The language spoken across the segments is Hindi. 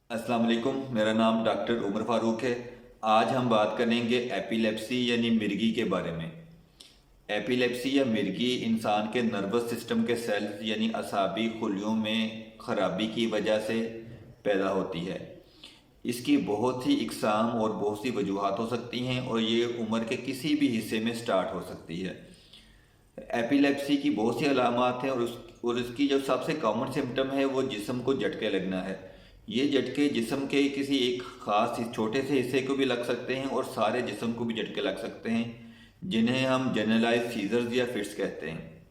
अस्सलाम वालेकुम। मेरा नाम डॉक्टर उमर फ़ारूक है। आज हम बात करेंगे एपिलेप्सी यानी मिर्गी के बारे में। एपिलेप्सी या मिर्गी इंसान के नर्वस सिस्टम के सेल्स यानी असाबी खुलियों में ख़राबी की वजह से पैदा होती है। इसकी बहुत ही इकसाम और बहुत सी वजूहात हो सकती हैं और ये उम्र के किसी भी हिस्से में स्टार्ट हो सकती है। एपिलेप्सी की बहुत सी अलामात हैं और इसकी जो सबसे कॉमन सिम्टम है वो जिस्म को झटके लगना है। ये झटके जिस्म के किसी एक ख़ास छोटे से हिस्से को भी लग सकते हैं और सारे जिस्म को भी झटके लग सकते हैं, जिन्हें हम जनरलाइज सीजर्स या फिट्स कहते हैं।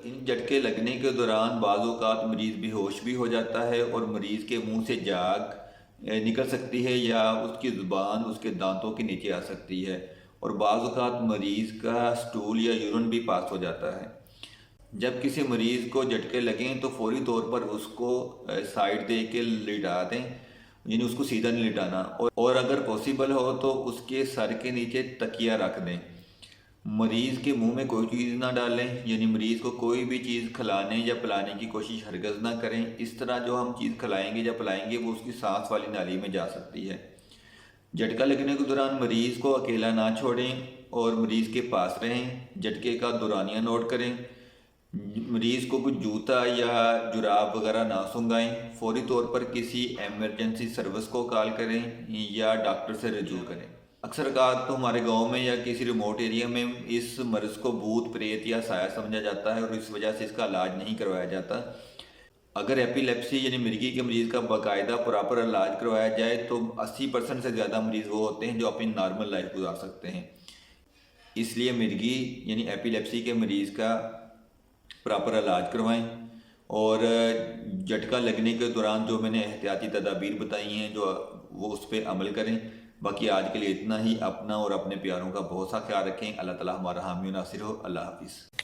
इन झटके लगने के दौरान बाज़ औक़ात मरीज़ बेहोश भी हो जाता है और मरीज़ के मुंह से झाग निकल सकती है या उसकी ज़ुबान उसके दांतों के नीचे आ सकती है और बाज़ औक़ात मरीज़ का स्टूल या यूरिन भी पास हो जाता है। जब किसी मरीज़ को झटके लगें तो फौरी तौर पर उसको साइड दे के लिटा दें, यानी उसको सीधा नहीं लिटाना, और अगर पॉसिबल हो तो उसके सर के नीचे तकिया रख दें। मरीज़ के मुंह में कोई चीज़ ना डालें, यानी मरीज़ को कोई भी चीज़ खिलाने या पिलाने की कोशिश हरगज़ ना करें। इस तरह जो हम चीज़ खिलाएंगे या पिलाएंगे वो उसकी सांस वाली नाली में जा सकती है। झटका लगने के दौरान मरीज़ को अकेला ना छोड़ें और मरीज़ के पास रहें। झटके का दौरानिया नोट करें। मरीज़ को कुछ जूता या जुराब वगैरह ना सुंघाएं। फौरी तौर पर किसी एमरजेंसी सर्विस को कॉल करें या डॉक्टर से रजू करें। अक्सर तो हमारे गांव में या किसी रिमोट एरिया में इस मर्ज़ को भूत प्रेत या साया समझा जाता है और इस वजह से इसका इलाज नहीं करवाया जाता। अगर एपिलेप्सी यानी मिर्गी के मरीज़ का बाकायदा प्रॉपर इलाज करवाया जाए तो 80% से ज़्यादा मरीज़ वो होते हैं जो अपनी नॉर्मल लाइफ गुजार सकते हैं। इसलिए मिर्गी यानी एपिलेप्सी के मरीज़ का प्रॉपर इलाज करवाएं और झटका लगने के दौरान जो मैंने एहतियाती तदाबीर बताई हैं जो वो उस पर अमल करें। बाकी आज के लिए इतना ही। अपना और अपने प्यारों का बहुत सा ख्याल रखें। अल्लाह ताला हमारा हामी नासिर हो। अल्लाह हाफिज़।